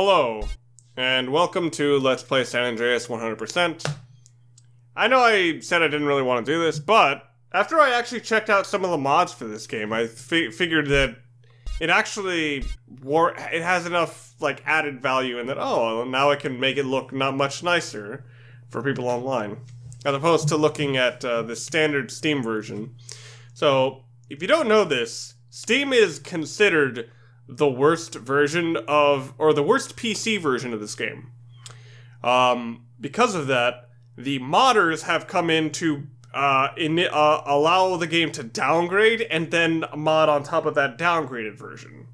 Hello, and welcome to Let's Play San Andreas 100%. I know I said I didn't really want to do this, but after I actually checked out some of the mods for this game, I figured that it actually it has enough like added value in that, oh, now I can make it look not much nicer for people online, as opposed to looking at the standard Steam version. So, if you don't know this, Steam is considered the worst version of, or the worst PC version of this game. Because of that, the modders have come in to allow the game to downgrade and then mod on top of that downgraded version.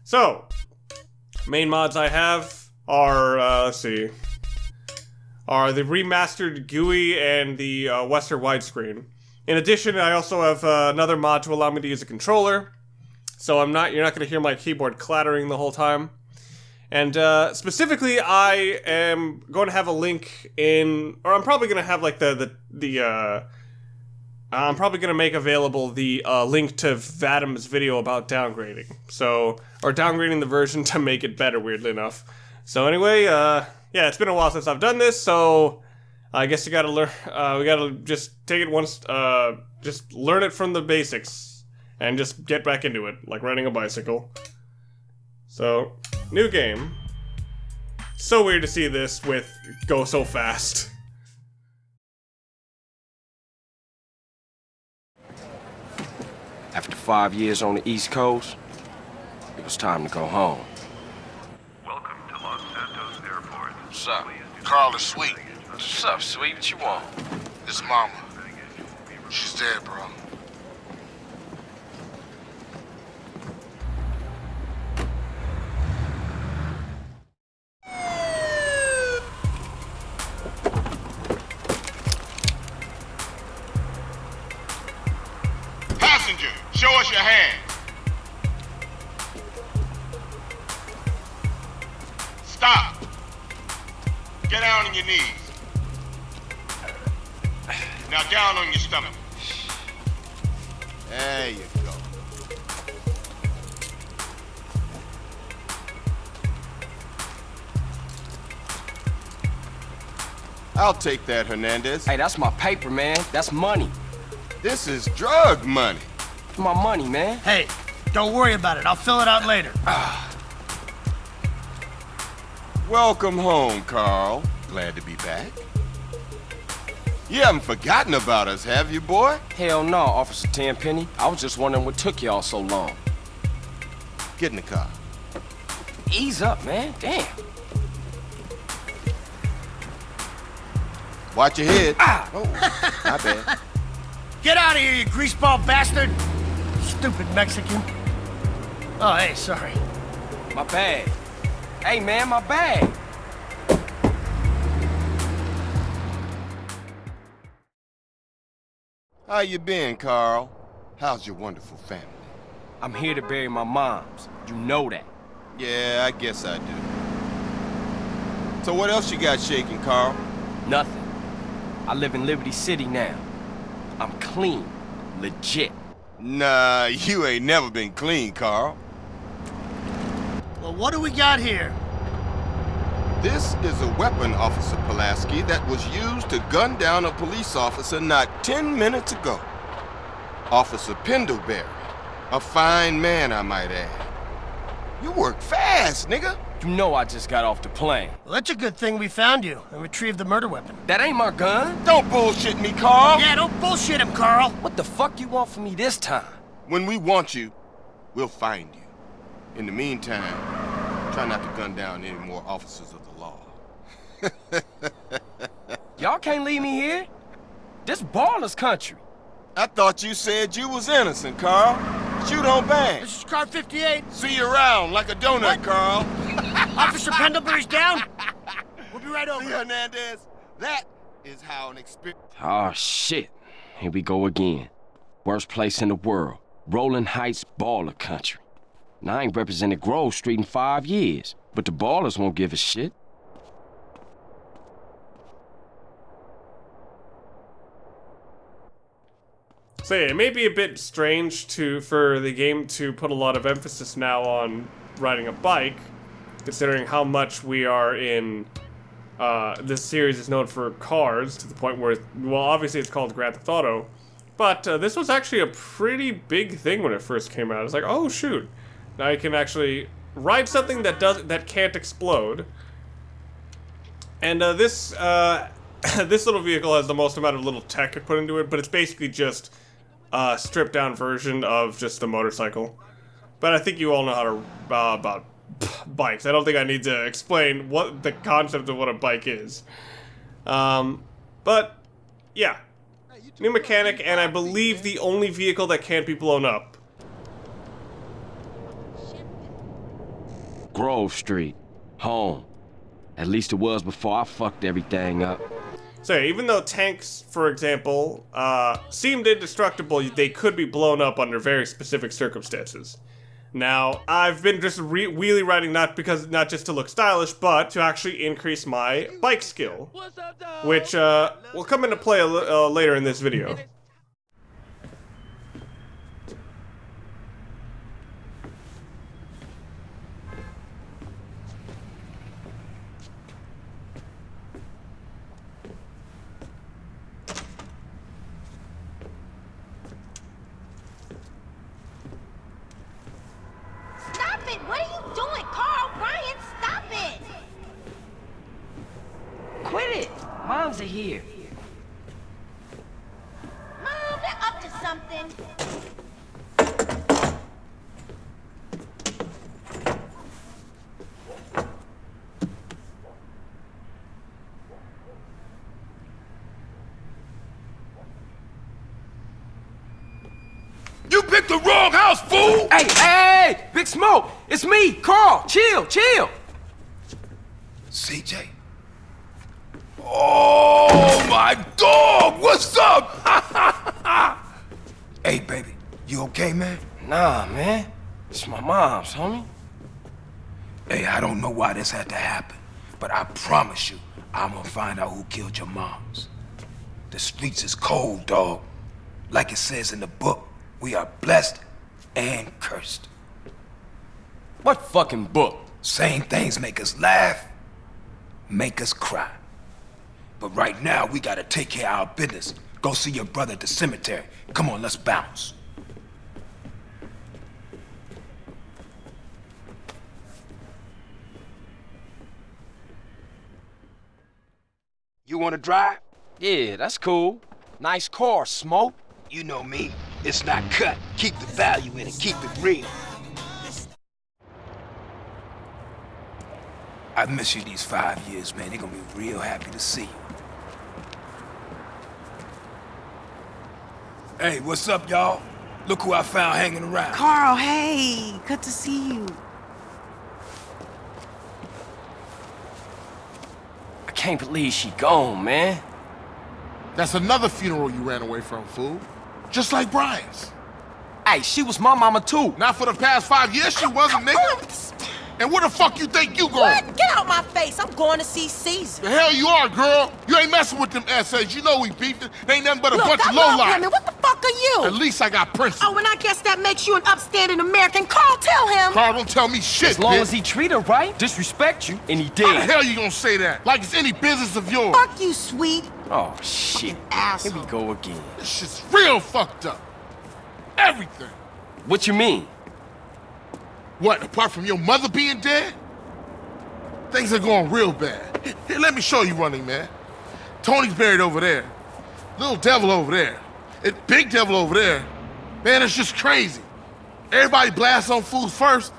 So, main mods I have are, let's see, are the remastered GUI and the Western widescreen. In addition, I also have another mod to allow me to use a controller, so you're not going to hear my keyboard clattering the whole time. And specifically, I am going to have a link in, or I'm probably going to have like I'm probably going to make available the link to Vadim's video about downgrading. So, or downgrading the version to make it better, weirdly enough. So anyway, yeah, it's been a while since I've done this, so I guess you gotta learn, we gotta just take it once, just learn it from the basics. And just get back into it, like riding a bicycle. So, new game. So weird to see this go so fast. After 5 years on the East Coast, it was time to go home. Welcome to Los Santos Airport. What's up? Carl is sweet. What's up, sweet? What you want? It's mama. She's dead, bro. Passenger, show us your hands. Stop. Get down on your knees. Now down on your stomach. There you go. I'll take that, Hernandez. Hey, that's my paper, man. That's money. This is drug money. My money, man. Hey, don't worry about it. I'll fill it out later. Welcome home, Carl. Glad to be back. You haven't forgotten about us, have you, boy? Hell no, Officer Tenpenny. I was just wondering what took y'all so long. Get in the car. Ease up, man. Damn. Watch your head. Ah! Oh, my bad. Get out of here, you greaseball bastard! Stupid Mexican. Oh, hey, sorry. My bag. Hey, man, my bag. How you been, Carl? How's your wonderful family? I'm here to bury my moms. You know that. Yeah, I guess I do. So what else you got shaking, Carl? Nothing. I live in Liberty City now. I'm clean. Legit. Nah, you ain't never been clean, Carl. Well, what do we got here? This is a weapon, Officer Pulaski, that was used to gun down a police officer not 10 minutes ago. Officer Pendlebury. A fine man, I might add. You work fast, nigga. You know I just got off the plane. Well, that's a good thing we found you and retrieved the murder weapon. That ain't my gun. Don't bullshit me, Carl. Yeah, don't bullshit him, Carl. What the fuck you want from me this time? When we want you, we'll find you. In the meantime, try not to gun down any more officers of the law. Y'all can't leave me here. This baller's country. I thought you said you was innocent, Carl. Shoot on bang. This is car 58. See you around like a donut, What? Carl. Officer Pendlebury's down. We'll be right See, over. Hernandez, that is how an experience... Oh, shit. Here we go again. Worst place in the world. Rolling Heights baller country. Now, I ain't represented Grove Street in 5 years, but the ballers won't give a shit. So yeah, it may be a bit strange for the game to put a lot of emphasis now on riding a bike, considering how much we are in. This series is known for cars to the point where, well, obviously it's called Grand Theft Auto, but this was actually a pretty big thing when it first came out. It's like, oh shoot, now you can actually ride something that can't explode. And this this little vehicle has the most amount of little tech put into it, but it's basically just a stripped down version of just the motorcycle. But I think you all know how to about bikes. I don't think I need to explain what the concept of what a bike is. But yeah, new mechanic, and I believe the only vehicle that can't be blown up. Grove Street, home. At least it was before I fucked everything up. So yeah, even though tanks, for example, seemed indestructible, they could be blown up under very specific circumstances. Now, I've been just wheelie riding not just to look stylish, but to actually increase my bike skill, which will come into play later in this video. What are you doing, Carl? Brian, stop it! Quit it! Moms are here. Mom, they're up to something. You picked the wrong house, fool! Hey, Big Smoke! It's me, Carl! Chill! CJ? Oh, my dog! What's up? Hey, baby, you okay, man? Nah, man. It's my mom's, homie. Hey, I don't know why this had to happen, but I promise you, I'm gonna find out who killed your moms. The streets is cold, dog. Like it says in the book, we are blessed and cursed. What fucking book? Same things make us laugh, make us cry. But right now, we gotta take care of our business. Go see your brother at the cemetery. Come on, let's bounce. You wanna drive? Yeah, that's cool. Nice car, Smoke. You know me. It's not cut. Keep the value in it. Keep it real. I've missed you these 5 years, man. They're gonna be real happy to see you. Hey, what's up, y'all? Look who I found hanging around. Carl, hey, good to see you. I can't believe she gone, man. That's another funeral you ran away from, fool. Just like Brian's. Hey, she was my mama too. Not for the past 5 years she wasn't, nigga. And where the fuck you think you going? What? Get out my face. I'm going to see Caesar. The hell you are, girl. You ain't messing with them essays. You know we beefed. They ain't nothing but a Look, bunch I of love lowlife. women. What the fuck are you? At least I got principles. Oh, and I guess that makes you an upstanding American. Carl, tell him. Carl, don't tell me shit, As long bitch. as he treat her right, disrespect you, and he How the did. hell you gonna say that? Like it's any business of yours. Fuck you, sweet. Oh, shit. Asshole. Here we go again. This shit's real fucked up. Everything. What you mean? What, apart from your mother being dead? Things are going real bad. Here, let me show you, Running Man. Tony's buried over there. Little devil over there. And big devil over there. Man, it's just crazy. Everybody blasts on fools first,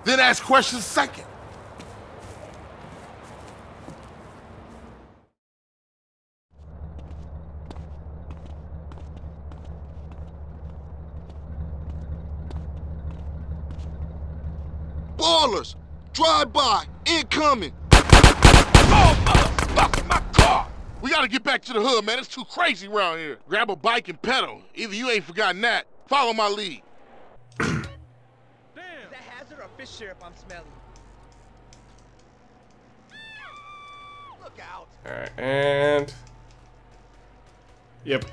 then ask questions second. Ballers! Drive-by! Incoming! Oh, motherfucker, my car! We gotta get back to the hood, man. It's too crazy around here. Grab a bike and pedal. Either you ain't forgotten that. Follow my lead. Damn! Is that hazard or fish syrup I'm smelling? Look out! Alright, and... Yep.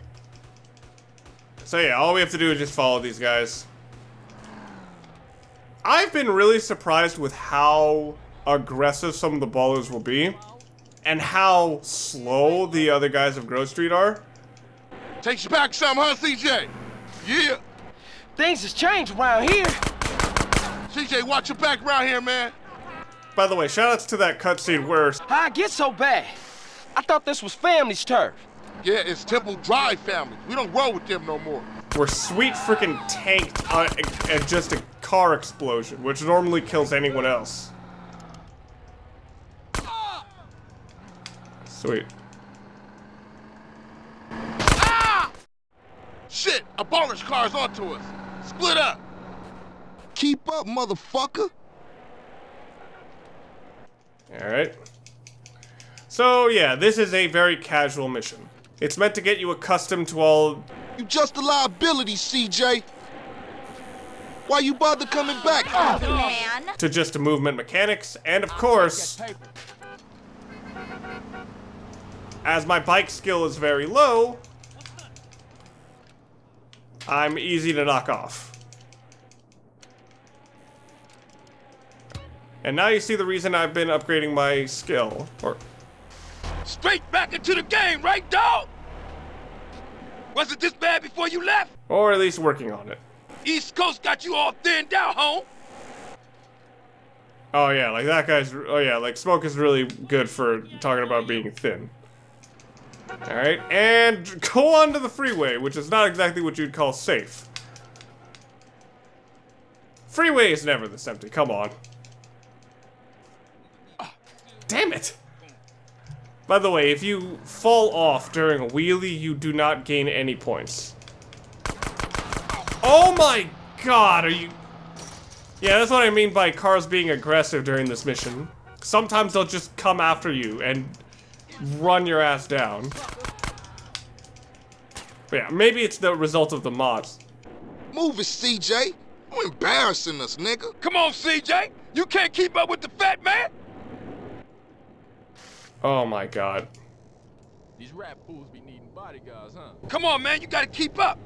So yeah, all we have to do is just follow these guys. I've been really surprised with how aggressive some of the ballers will be, and how slow the other guys of Grove Street are. Takes you back some, huh, CJ? Yeah. Things has changed around here. CJ, watch your back around here, man. By the way, shoutouts to that cutscene where... How I get so bad? I thought this was family's turf. Yeah, it's Temple Drive family. We don't roll with them no more. Where Sweet freaking tanked at just a car explosion, which normally kills anyone else. Sweet. Ah! Shit, a baller's car's onto us. Split up. Keep up, motherfucker. Alright. So, yeah, this is a very casual mission. It's meant to get you accustomed to all... You just a liability, CJ. Why you bother coming back? Oh, man. To just movement mechanics, and of course... As my bike skill is very low, I'm easy to knock off. And now you see the reason I've been upgrading my skill. Straight back into the game, right, dog? Was it this bad before you left? Or at least working on it. East Coast got you all thinned out, home. Oh yeah, like that guy's... Oh yeah, like Smoke is really good for talking about being thin. Alright, and go on to the freeway, which is not exactly what you'd call safe. Freeway is never this empty, come on. Damn it! By the way, if you fall off during a wheelie, you do not gain any points. Oh my god, are you... Yeah, that's what I mean by cars being aggressive during this mission. Sometimes they'll just come after you and run your ass down. But yeah, maybe it's the result of the mods. Move it, CJ. You embarrassing us, nigga. Come on, CJ. You can't keep up with the fat man. Oh my god. These rap fools be needing bodyguards, huh? Come on, man. You gotta keep up.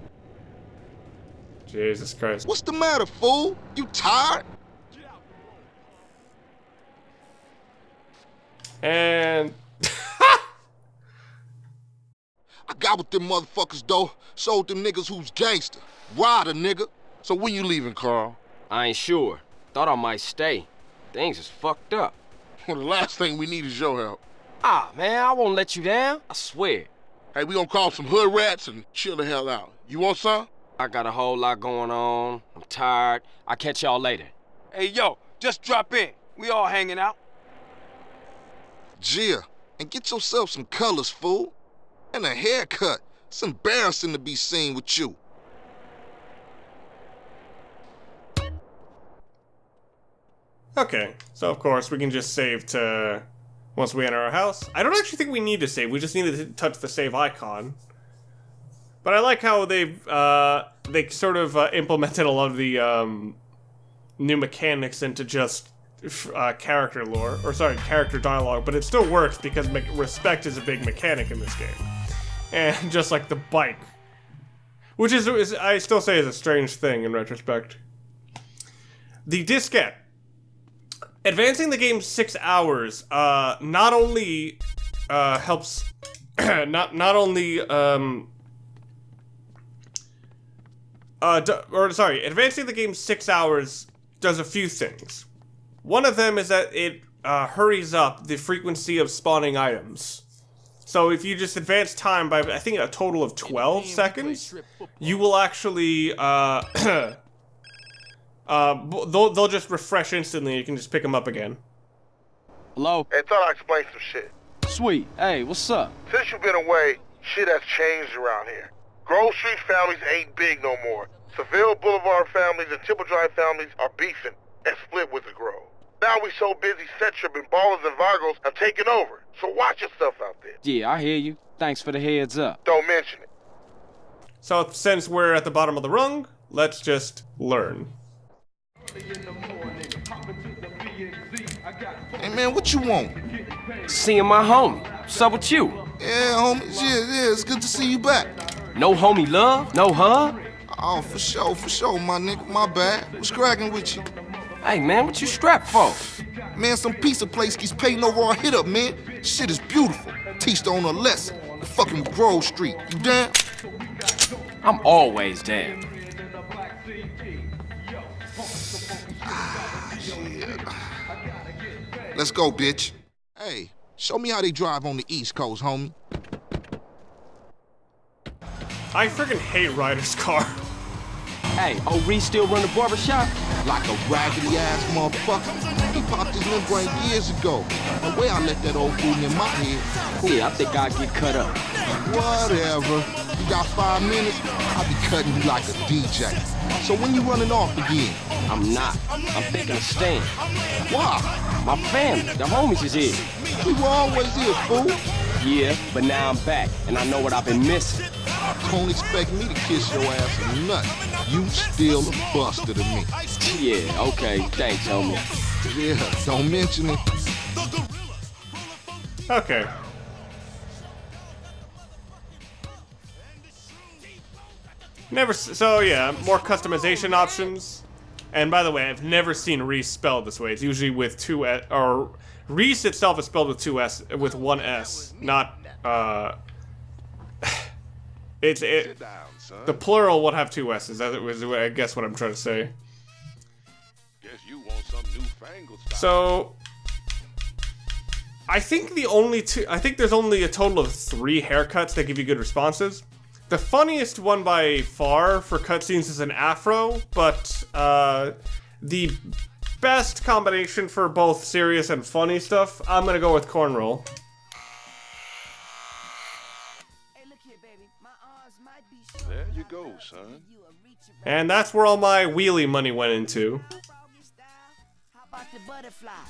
Jesus Christ. What's the matter, fool? You tired? And... I got with them motherfuckers, though. Sold them niggas who's gangster. Rider, nigga. So when you leaving, Carl? I ain't sure. Thought I might stay. Things is fucked up. Well, the last thing we need is your help. Ah, man, I won't let you down. I swear. Hey, we gonna call some hood rats and chill the hell out. You want some? I got a whole lot going on. I'm tired. I'll catch y'all later. Hey, yo, just drop in. We all hanging out. Gia, and get yourself some colors, fool. And a haircut. It's embarrassing to be seen with you. Okay, so of course we can just save to once we enter our house. I don't actually think we need to save, we just need to touch the save icon. But I like how they've, they sort of implemented a lot of the new mechanics into just character lore, or sorry, character dialogue, but it still works because respect is a big mechanic in this game. And just like the bike. Which is I still say is a strange thing in retrospect. The diskette. Advancing the game 6 hours not only helps advancing the game 6 hours does a few things. One of them is that it hurries up the frequency of spawning items. So if you just advance time by, I think, a total of 12 seconds, you will actually, they'll just refresh instantly. You can just pick them up again. Hello? Hey, thought I'd explain some shit. Sweet. Hey, what's up? Since you've been away, shit has changed around here. Grove Street families ain't big no more. Seville Boulevard families and Temple Drive families are beefing and split with the Grove. Now we so busy, set tripping, ballers and Vargos have taken over. So watch yourself out there. Yeah, I hear you. Thanks for the heads up. Don't mention it. So since we're at the bottom of the rung, let's just learn. Hey man, what you want? Seeing my homie. What's up with you? Yeah, homie. Yeah, it's good to see you back. No homie love? No hug? Oh, for sure, my nigga. My bad. What's cracking with you? Hey man, what you strapped for? Man, some pizza place keeps paying no raw hit up, man. Shit is beautiful. Teach the owner a lesson. The fucking Grove Street. You down? I'm always down. Shit. Let's go, bitch. Hey, show me how they drive on the East Coast, homie. I freaking hate Ryder's car. Hey, old Reese still run the barber shop? Like a raggedy-ass motherfucker. He popped his limb brain years ago. The way I let that old fool in my head. Yeah, I think I'd get cut up. Whatever. You got 5 minutes? I'll be cutting you like a DJ. So when you running off again? I'm not. I'm thinking of staying. Why? My family, the homies is here. We were always here, fool. Yeah, but now I'm back, and I know what I've been missing. Don't expect me to kiss your ass or nothing. You still a buster to me. Yeah, okay. Thanks, homie. Yeah, don't mention it. Okay. So yeah, more customization options. And by the way, I've never seen Reese spelled this way. It's usually with 2 S, or Reese itself is spelled with 2 S, with 1 S, not the plural would have 2 S's. That was, I guess, what I'm trying to say. Guess you want some newfangled style. So I think there's only a total of 3 haircuts that give you good responses. The funniest one by far for cutscenes is an afro, but the best combination for both serious and funny stuff, I'm gonna go with cornrow. There you go, son. And that's where all my wheelie money went into.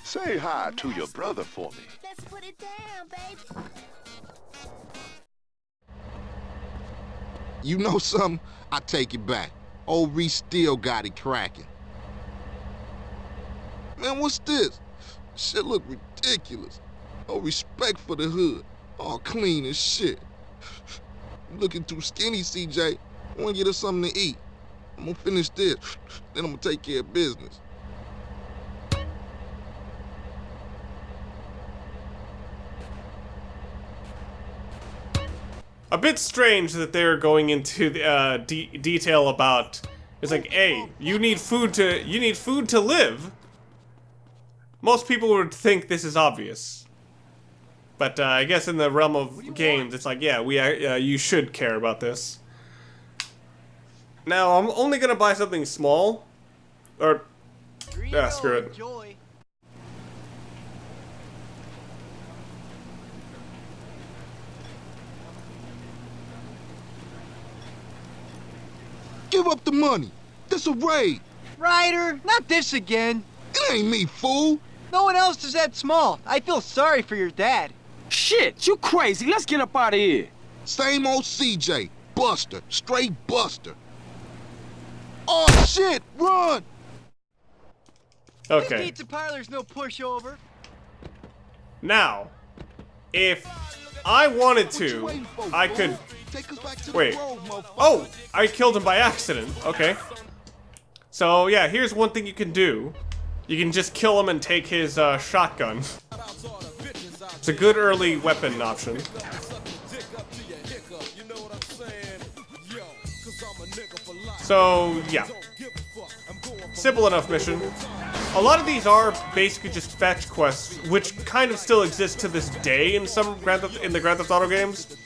Say hi to your brother for me. Let's put it down, baby. You know something? I take it back. Old Reese still got it cracking. Man, what's this? Shit look ridiculous. No respect for the hood. All clean as shit. You looking too skinny, CJ. I wanna get us something to eat. I'm gonna finish this, then I'm gonna take care of business. A bit strange that they're going into the detail about. It's like, hey, you need food to live. Most people would think this is obvious, but I guess in the realm of games, it's like, yeah, you should care about this. Now, I'm only gonna buy something small, or screw it. Give up the money. This a raid. Ryder, not this again. It ain't me, fool. No one else is that small. I feel sorry for your dad. Shit, you crazy. Let's get up out of here. Same old CJ. Buster. Straight Buster. Oh, shit. Run. Okay. This pizza parlor's no pushover. Now, if I wanted to, I could... Wait. Oh! I killed him by accident. Okay. So, yeah, here's one thing you can do. You can just kill him and take his shotgun. It's a good early weapon option. So, yeah. Simple enough mission. A lot of these are basically just fetch quests, which kind of still exist to this day in some in the Grand Theft Auto games.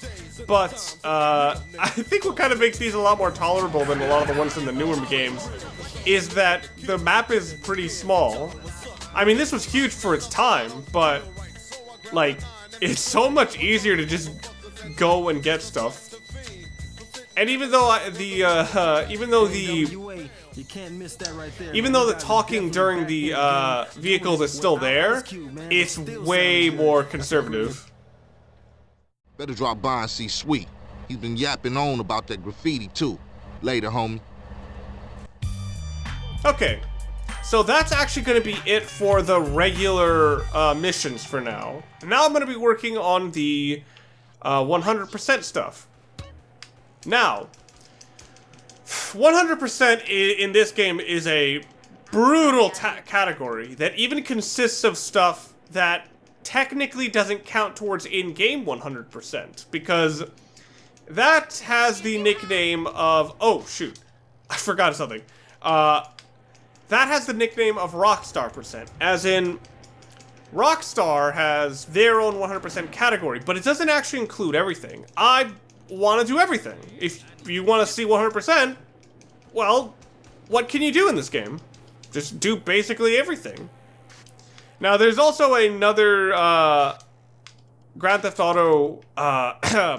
But I think what kind of makes these a lot more tolerable than a lot of the ones in the newer games is that the map is pretty small. I mean, this was huge for its time, but like, it's so much easier to just go and get stuff. And even though even though the talking during the vehicles is still there, it's way more conservative. Better drop by and see Sweet. He's been yapping on about that graffiti too. Later, homie. Okay. So that's actually going to be it for the regular missions for now. Now I'm going to be working on the 100% stuff. Now, 100% in this game is a brutal category that even consists of stuff that technically doesn't count towards in-game 100%, because that has the nickname of... Oh, shoot. I forgot something. That has the nickname of Rockstar percent, as in... Rockstar has their own 100% category, but it doesn't actually include everything. I want to do everything. If you want to see 100%, well, what can you do in this game? Just do basically everything. Now, there's also another Grand Theft Auto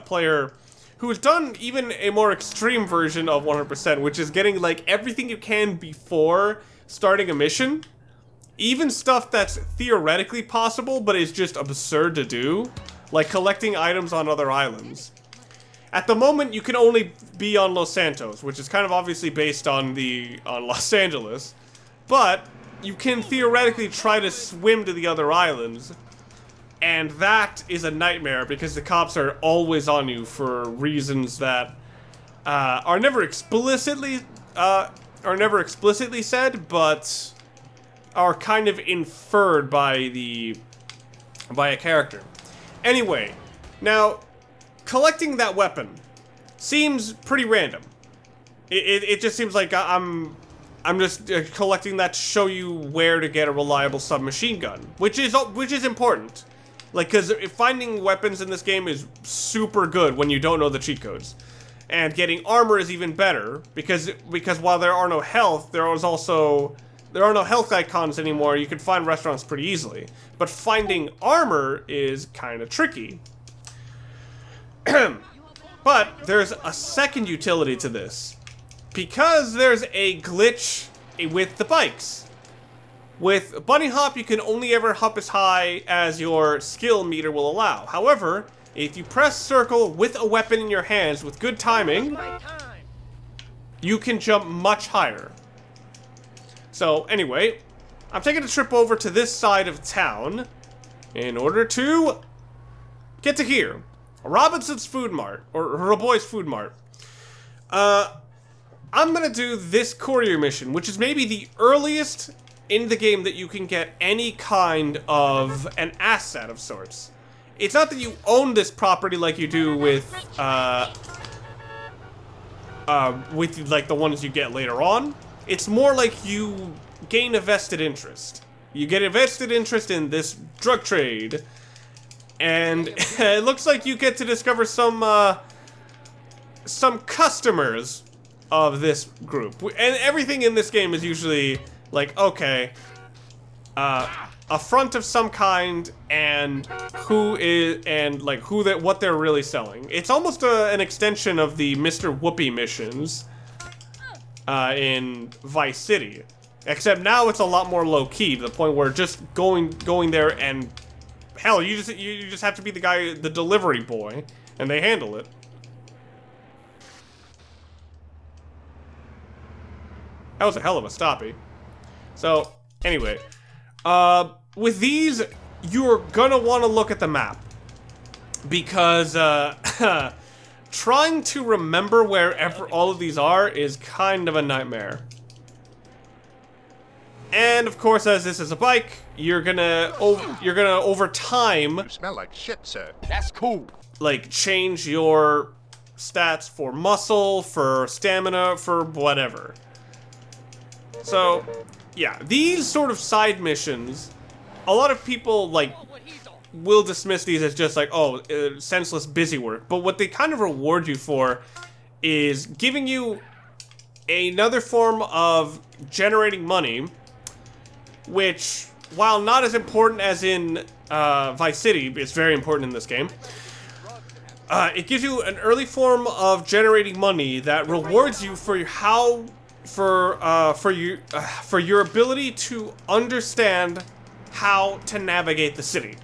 player who has done even a more extreme version of 100%, which is getting, like, everything you can before starting a mission. Even stuff that's theoretically possible, but is just absurd to do, like collecting items on other islands. At the moment, you can only be on Los Santos, which is kind of obviously based on Los Angeles, but you can theoretically try to swim to the other islands, and that is a nightmare because the cops are always on you for reasons that are never explicitly said, but are kind of inferred by a character. Anyway, now collecting that weapon seems pretty random. It just seems like I'm just collecting that to show you where to get a reliable submachine gun, which is important. Like, because finding weapons in this game is super good when you don't know the cheat codes. And getting armor is even better, because while there are no health, there are no health icons anymore. You can find restaurants pretty easily. But finding armor is kind of tricky. But there's a second utility to this. Because there's a glitch with the bikes. With Bunny Hop, you can only ever hop as high as your skill meter will allow. However, if you press circle with a weapon in your hands with good timing, you can jump much higher. So, anyway, I'm taking a trip over to this side of town in order to get to here. Robinson's Food Mart, or Raboy's Food Mart. I'm gonna do this courier mission, which is maybe the earliest in the game that you can get any kind of an asset of sorts. It's not that you own this property like you do with like the ones you get later on. It's more like you gain a vested interest. You get a vested interest in this drug trade, and it looks like you get to discover some customers of this group. And everything in this game is usually like, okay, a front of some kind, and what they're really selling. It's almost an extension of the Mr. Whoopi missions in Vice City, except now it's a lot more low key to the point where just going there and hell, you just have to be the delivery boy, and they handle it. That was a hell of a stoppie. So, anyway, with these, you're gonna want to look at the map, because trying to remember wherever all of these are is kind of a nightmare. And of course, as this is a bike, you're gonna over time. You smell like shit, sir. That's cool. Like, change your stats for muscle, for stamina, for whatever. So, yeah, these sort of side missions, a lot of people, like, will dismiss these as just like, oh, senseless busy work. But what they kind of reward you for is giving you another form of generating money, which, while not as important as in Vice City, it's very important in this game. It gives you an early form of generating money that rewards you for your ability to understand how to navigate the city.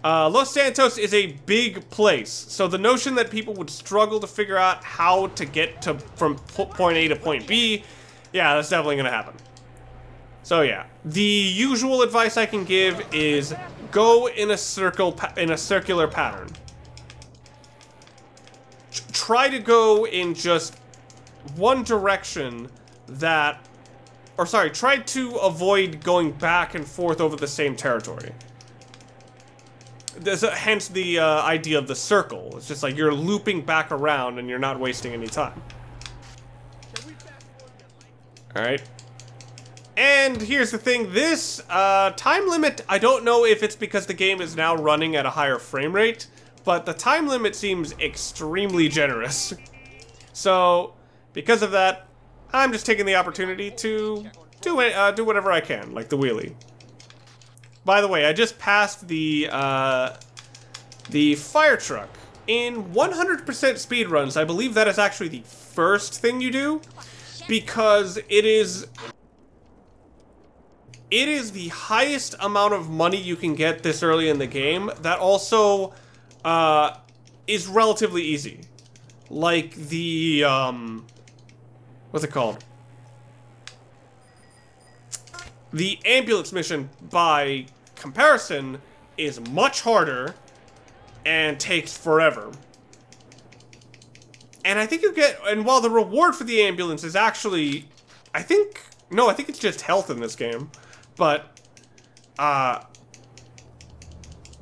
Los Santos is a big place, so the notion that people would struggle to figure out how to get from point A to point B, yeah, that's definitely gonna happen. So yeah, the usual advice I can give is go in a circular pattern. Try to go in just one direction tried to avoid going back and forth over the same territory. Hence the idea of the circle. It's just like you're looping back around and you're not wasting any time. Alright. And here's the thing, this time limit, I don't know if it's because the game is now running at a higher frame rate, but the time limit seems extremely generous. So, because of that, I'm just taking the opportunity to do whatever I can, like the wheelie. By the way, I just passed the fire truck. In 100% speed runs, I believe that is actually the first thing you do, because it is the highest amount of money you can get this early in the game. That also is relatively easy. Like the what's it called? The ambulance mission, by comparison, is much harder and takes forever. And I think you get, and while the reward for the ambulance is actually, I think it's just health in this game, but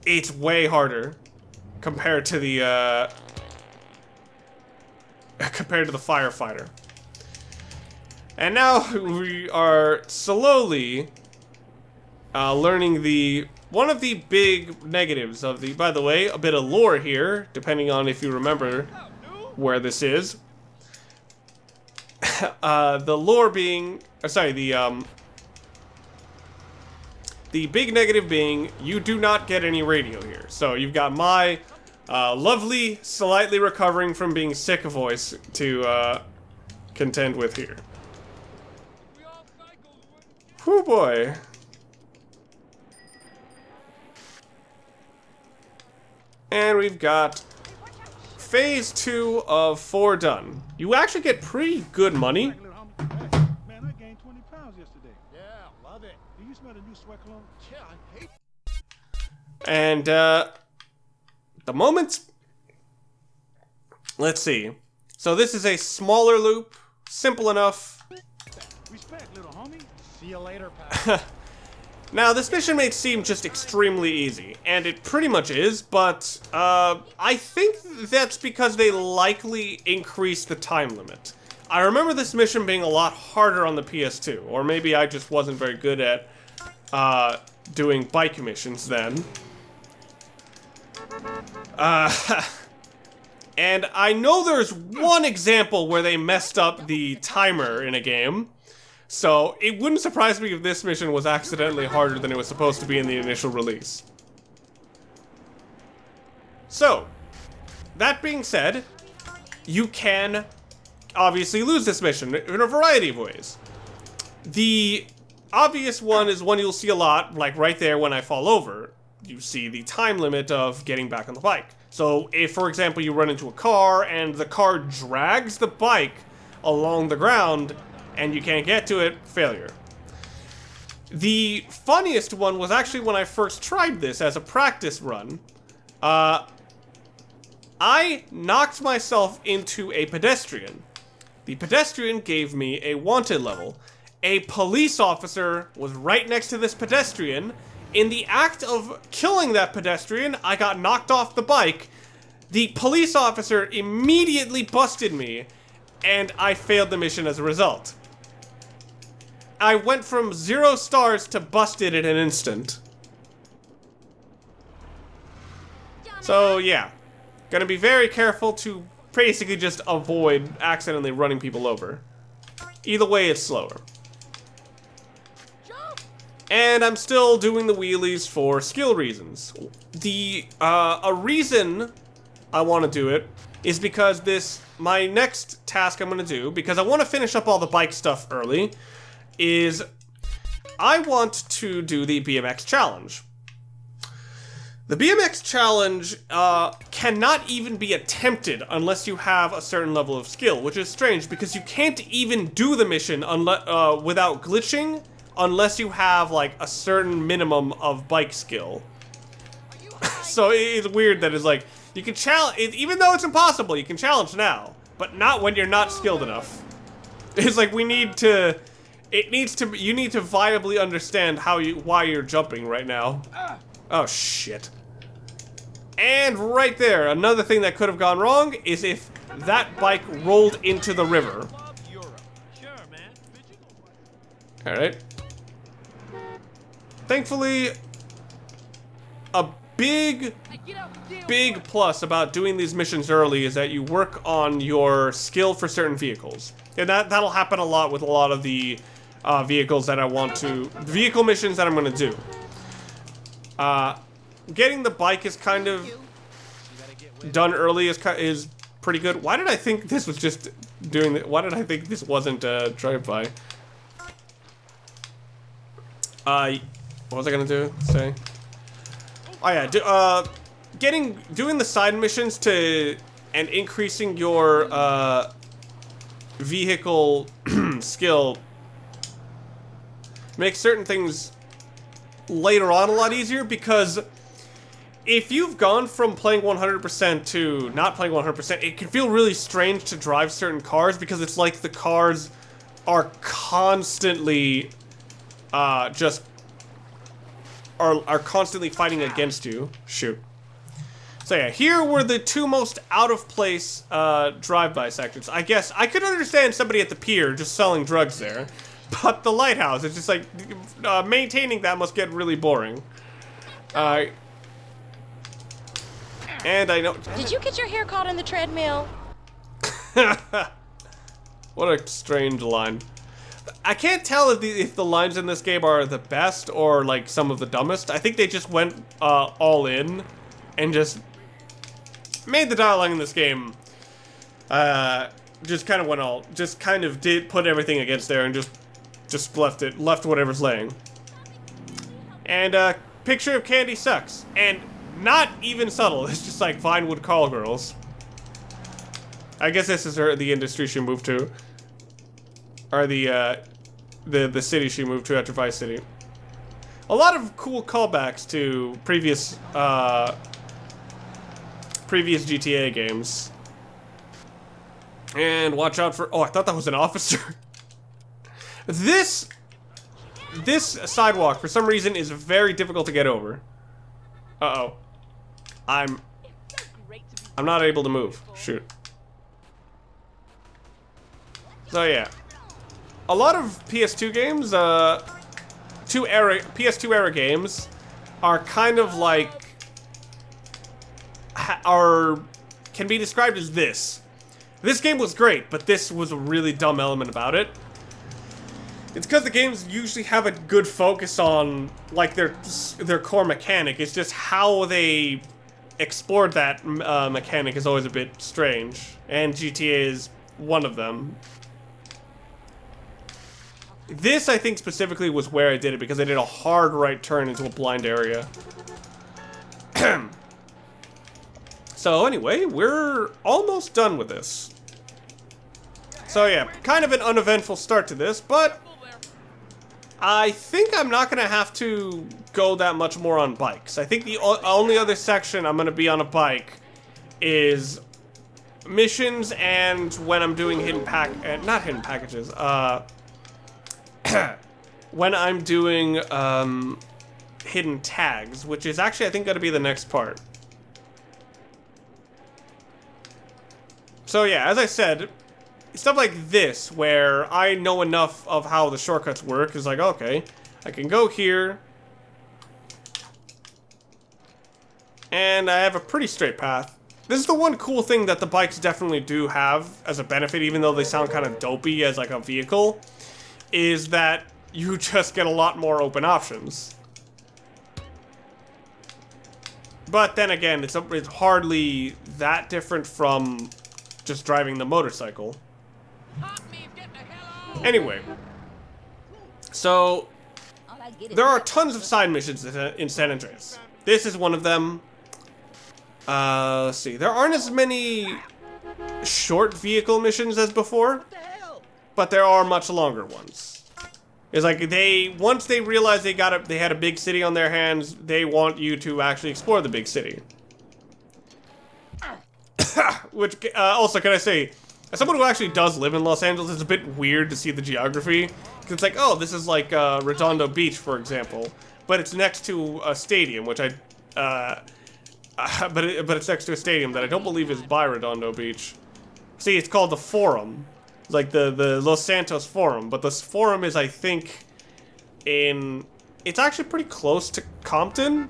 it's way harder compared to the firefighter. And now we are slowly learning one of the big negatives of the, by the way, a bit of lore here, depending on if you remember where this is. The lore being, the big negative being you do not get any radio here. So you've got my lovely, slightly recovering from being sick voice to contend with here. Whew boy. And we've got phase 2 of 4 done. You actually get pretty good money. Man, I gained 20 pounds yesterday. Yeah, love it. Do you smell the new sweat cologne? Yeah, I hate it. And the moment, let's see. So this is a smaller loop, simple enough. Respect, little homie. See you later, pal. Now, this mission may seem just extremely easy, and it pretty much is, but I think that's because they likely increased the time limit. I remember this mission being a lot harder on the PS2, or maybe I just wasn't very good at doing bike missions then. And I know there's one example where they messed up the timer in a game. So, it wouldn't surprise me if this mission was accidentally harder than it was supposed to be in the initial release. So, that being said, you can obviously lose this mission in a variety of ways. The obvious one is one you'll see a lot, like right there when I fall over. You see the time limit of getting back on the bike. So, if, for example, you run into a car and the car drags the bike along the ground, and you can't get to it, failure. The funniest one was actually when I first tried this as a practice run. I knocked myself into a pedestrian. The pedestrian gave me a wanted level. A police officer was right next to this pedestrian. In the act of killing that pedestrian, I got knocked off the bike. The police officer immediately busted me, and I failed the mission as a result. I went from 0 stars to busted in an instant. So yeah, gonna be very careful to basically just avoid accidentally running people over. Either way, it's slower. And I'm still doing the wheelies for skill reasons. A reason I want to do it is because my next task I'm gonna do, because I want to finish up all the bike stuff early, is I want to do the BMX challenge. The BMX challenge cannot even be attempted unless you have a certain level of skill, which is strange because you can't even do the mission without glitching unless you have like a certain minimum of bike skill. So it's weird that it's like, you can challenge, even though it's impossible, you can challenge now, but not when you're not skilled enough. It's like we need to it needs to. You need to viably understand why you're jumping right now. Oh shit. And right there, another thing that could have gone wrong is if that bike rolled into the river. Alright. Thankfully, a big plus about doing these missions early is that you work on your skill for certain vehicles. And that'll happen a lot with a lot of the vehicles that I want to... vehicle missions that I'm going to do. Getting the bike is kind of done early is pretty good. Why did I think this was just doing that? Why did I think this wasn't drive-by? What was I gonna do? Say? Oh yeah, doing the side missions and increasing your vehicle skill makes certain things later on a lot easier, because if you've gone from playing 100% to not playing 100%, it can feel really strange to drive certain cars, because it's like the cars are constantly are constantly fighting against you. Shoot. So yeah, here were the two most out of place drive-by sections. I guess I could understand somebody at the pier just selling drugs there, but the lighthouse, it's just like maintaining that must get really boring. And I know. Did you get your hair caught in the treadmill? What a strange line. I can't tell if the lines in this game are the best or like some of the dumbest. I think they just went all in and just made the dialogue in this game just kind of did put everything against there and just left whatever's laying. And picture of Candy sucks, and not even subtle. It's just like Vinewood Call Girls. I guess this is the industry she moved to. Or the city she moved to after Vice City. A lot of cool callbacks to previous GTA games. And watch out for... Oh, I thought that was an officer. This sidewalk, for some reason, is very difficult to get over. Uh-oh. I'm not able to move. Shoot. So, yeah. A lot of PS2 games, PS2 era games are kind of like... can be described as this. This game was great, but this was a really dumb element about it. It's because the games usually have a good focus on, like, their core mechanic. It's just how they explored that mechanic is always a bit strange. And GTA is one of them. This, I think, specifically was where I did it, because I did a hard right turn into a blind area. So anyway, we're almost done with this. So yeah, kind of an uneventful start to this, but I think I'm not going to have to go that much more on bikes. I think the only other section I'm going to be on a bike is missions and when I'm doing not hidden packages, when I'm doing hidden tags, which is actually, I think, going to be the next part. So yeah, as I said, stuff like this, where I know enough of how the shortcuts work, is like, okay, I can go here, and I have a pretty straight path. This is the one cool thing that the bikes definitely do have as a benefit, even though they sound kind of dopey as like a vehicle, is that you just get a lot more open options. But then again, it's hardly that different from just driving the motorcycle. Anyway, so there are tons of side missions in San Andreas. This is one of them. Let's see, there aren't as many short vehicle missions as before, but there are much longer ones. It's like once they realize they had a big city on their hands, they want you to actually explore the big city. Which, also, can I say, As someone who actually does live in Los Angeles, it's a bit weird to see the geography. Because it's like, oh, this is like Redondo Beach, for example. But it's next to a stadium, which but it's next to a stadium that I don't believe is by Redondo Beach. See, it's called the Forum. It's like the Los Santos Forum. But this Forum is, I think, it's actually pretty close to Compton.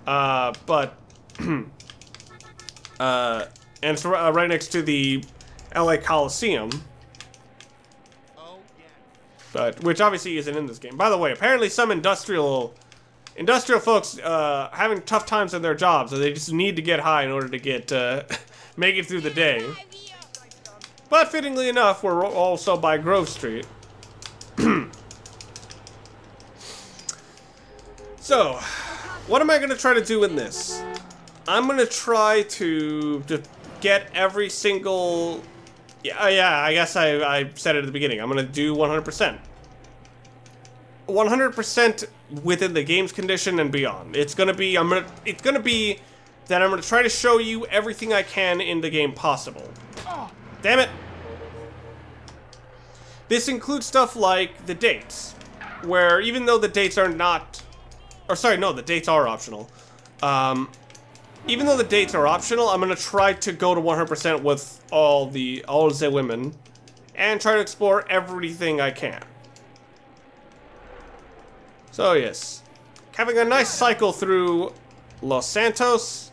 But... and it's right next to the LA Coliseum. But, which obviously isn't in this game. By the way, apparently some industrial folks having tough times in their jobs, so they just need to get high in order to get make it through the day. But fittingly enough, we're also by Grove Street. So, what am I going to try to do in this? I'm going to try to get every single... Yeah, I guess I said it at the beginning. I'm going to do 100%. 100% within the game's condition and beyond. It's going to be that I'm going to try to show you everything I can in the game possible. Damn it. This includes stuff like the dates, where even though the dates are not... Or sorry, no, the dates are optional. Even though the dates are optional, I'm gonna try to go to 100% with all the women, and try to explore everything I can. So yes, having a nice cycle through Los Santos,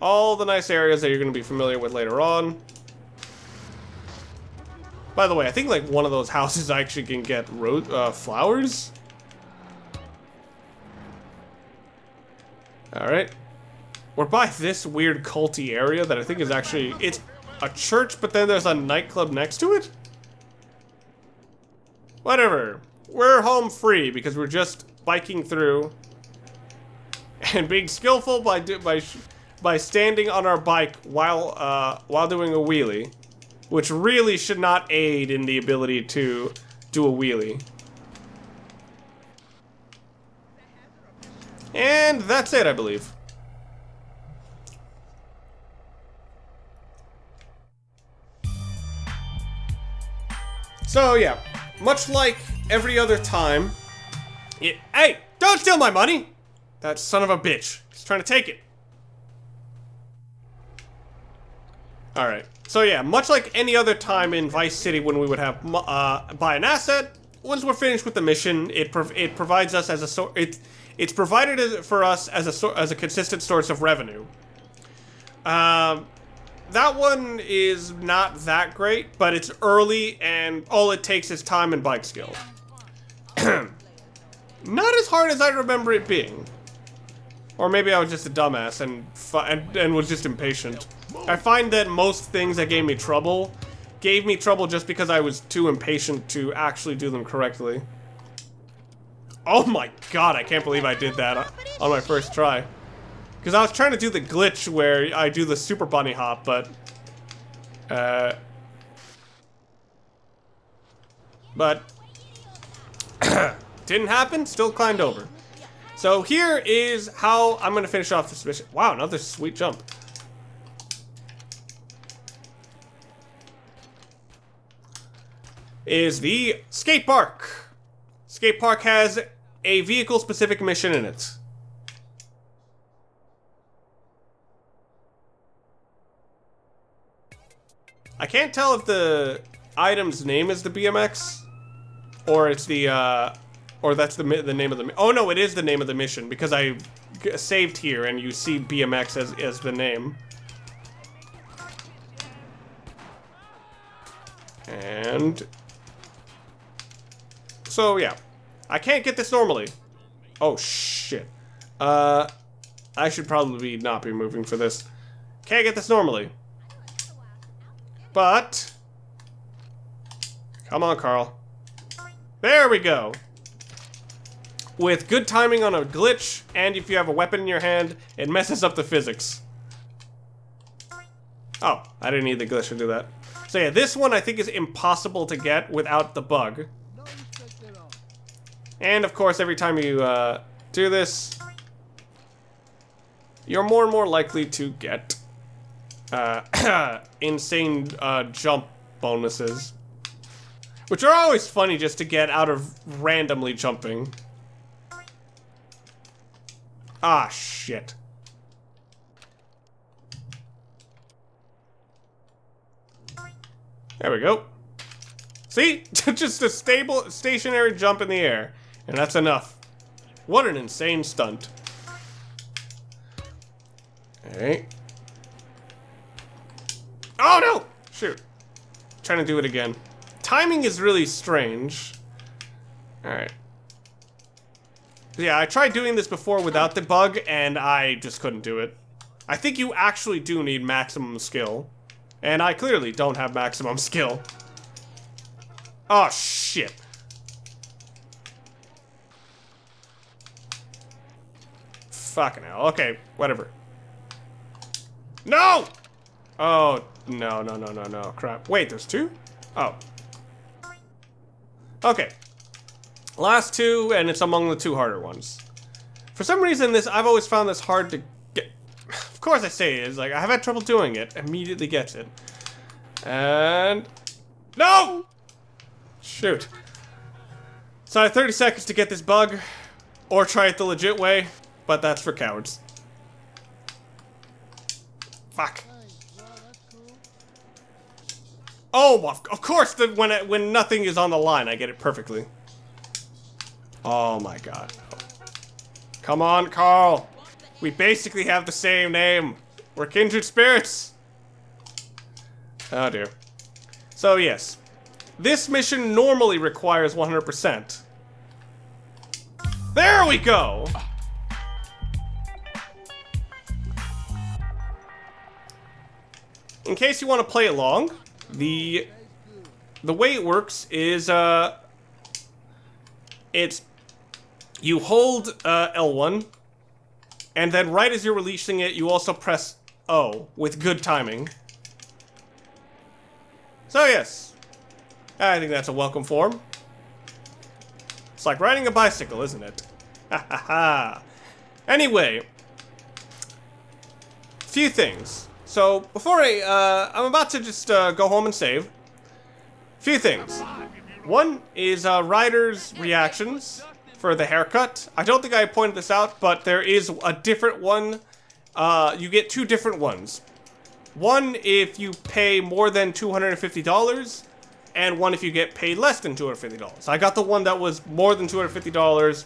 all the nice areas that you're gonna be familiar with later on. By the way, I think like one of those houses actually can get flowers. All right. We're by this weird culty area that I think is actually... It's a church, but then there's a nightclub next to it? Whatever. We're home free because we're just biking through and being skillful by standing on our bike while doing a wheelie, which really should not aid in the ability to do a wheelie. And that's it, I believe. So yeah, much like every other time... Hey, don't steal my money! That son of a bitch. He's trying to take it. Alright, so yeah, much like any other time in Vice City when we would have buy an asset, once we're finished with the mission, it provides us as a it's provided for us as a consistent source of revenue. That one is not that great, but it's early and all it takes is time and bike skill. Not as hard as I remember it being. Or maybe I was just a dumbass and was just impatient. I find that most things that gave me trouble just because I was too impatient to actually do them correctly. Oh my god, I can't believe I did that on my first try. Because I was trying to do the glitch where I do the super bunny hop, but... didn't happen, still climbed over. So here is how I'm gonna finish off this mission. Wow, another sweet jump. Is the skate park. Skate park has a vehicle-specific mission in it. I can't tell if the item's name is the BMX, or it's the, or that's the name of the... Oh no, it is the name of the mission, because I saved here and you see BMX as the name. And... So yeah, I can't get this normally. Oh shit. I should probably not be moving for this. Can't get this normally. But... Come on, Carl. There we go. With good timing on a glitch, and if you have a weapon in your hand, it messes up the physics. Oh, I didn't need the glitch to do that. So yeah, this one I think is impossible to get without the bug. And of course, every time you do this, you're more and more likely to get insane jump bonuses. Which are always funny just to get out of randomly jumping. Ah, shit. There we go. See? Just a stable, stationary jump in the air. And that's enough. What an insane stunt. Alright. Oh no! Shoot. Trying to do it again. Timing is really strange. Alright. Yeah, I tried doing this before without the bug, and I just couldn't do it. I think you actually do need maximum skill. And I clearly don't have maximum skill. Oh, shit. Fucking hell. Okay, whatever. No! Oh, no. Crap. Wait, there's two? Oh. Okay. Last two, and it's among the two harder ones. For some reason, I've always found this hard to get. Of course I say it is. Like, I've had trouble doing it. Immediately gets it. And... No! Shoot. So I have 30 seconds to get this bug, or try it the legit way, but that's for cowards. Fuck. Oh, of course, when nothing is on the line, I get it perfectly. Oh my god. Come on, Carl. We basically have the same name. We're kindred spirits. Oh dear. So yes. This mission normally requires 100%. There we go! In case you want to play along, the way it works is, it's you hold L1, and then right as you're releasing it, you also press O with good timing. So yes, I think that's a welcome form. It's like riding a bicycle, isn't it? Ha ha ha. Anyway, few things. So before I'm about to just go home and save. Few things. One is Ryder's reactions for the haircut. I don't think I pointed this out, but there is a different one. You get two different ones. One if you pay more than $250, and one if you get paid less than $250. I got the one that was more than $250.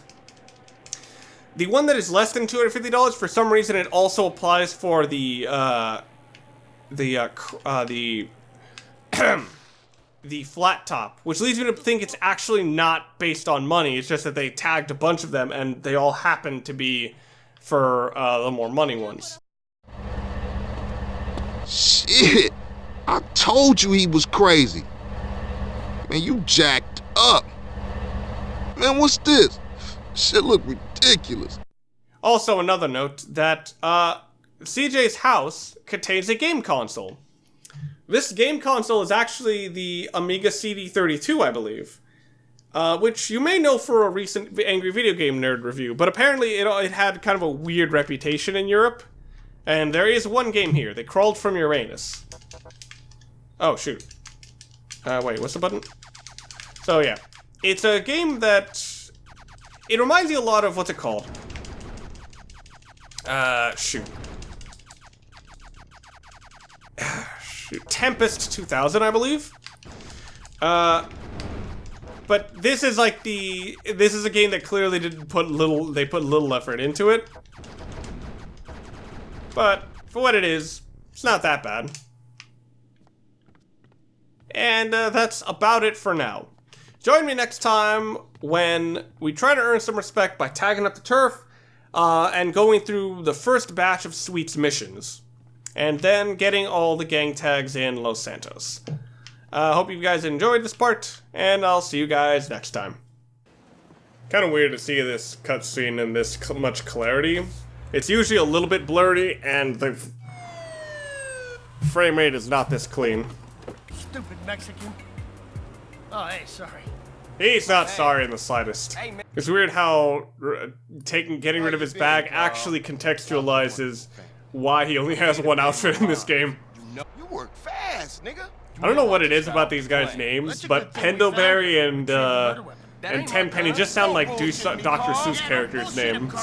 The one that is less than $250, for some reason, it also applies for the flat top, which leads me to think it's actually not based on money. It's just that they tagged a bunch of them, and they all happen to be for the more money ones. Shit! I told you he was crazy. Man, you jacked up. Man, what's this? Shit look ridiculous. Also, another note that CJ's house contains a game console. This game console is actually the Amiga CD32, I believe. Which you may know for a recent Angry Video Game Nerd review, but apparently it had kind of a weird reputation in Europe. And there is one game here. They crawled from Uranus. Oh, shoot. Wait, what's the button? So, yeah. It's a game that... It reminds you a lot of... What's it called? Shoot. Shoot. Tempest 2000, I believe? But this is like the... This is a game that clearly didn't put little... They put little effort into it. But, for what it is, it's not that bad. And that's about it for now. Join me next time when we try to earn some respect by tagging up the turf and going through the first batch of Sweet's missions. And then getting all the gang tags in Los Santos. Hope you guys enjoyed this part, and I'll see you guys next time. Kind of weird to see this cutscene in this much clarity. It's usually a little bit blurry, and the frame rate is not this clean. Stupid Mexican. Oh, hey, sorry. He's not sorry in the slightest. It's weird how getting rid of his bag actually contextualizes why he only has one outfit in this game. You work fast, nigga. I don't know what it is about these guys' names, but Pendleberry and Tenpenny just sound like Dr. Seuss characters' names.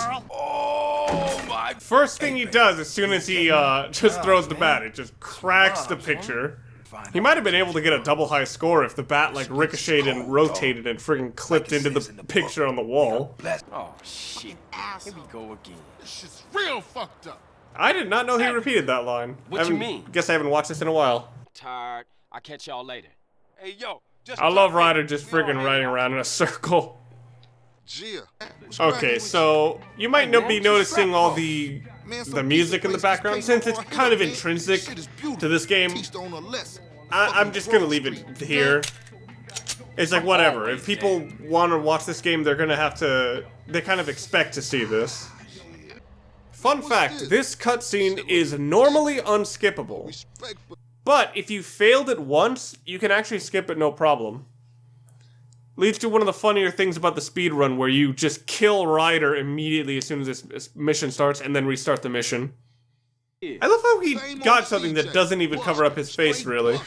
First thing he does as soon as he just throws the bat, it just cracks the picture. He might have been able to get a double high score if the bat like ricocheted and rotated and friggin' clipped into the picture on the wall. Oh shit, here we go again. This shit's real fucked up. I did not know he repeated that line. What you mean? Guess I haven't watched this in a while. Tired. I'll catch y'all later. Hey yo, I love Ryder just friggin' riding around in a circle. Okay, so you might be noticing all the music in the background since it's kind of intrinsic to this game. I'm just gonna leave it here. It's like whatever. If people want to watch this game, they're gonna have to. They kind of expect to see this. Fun fact: this cutscene is normally unskippable, but if you failed it once, you can actually skip it no problem. Leads to one of the funnier things about the speedrun, where you just kill Ryder immediately as soon as this mission starts, and then restart the mission. I love how he got something that doesn't even cover up his face, really.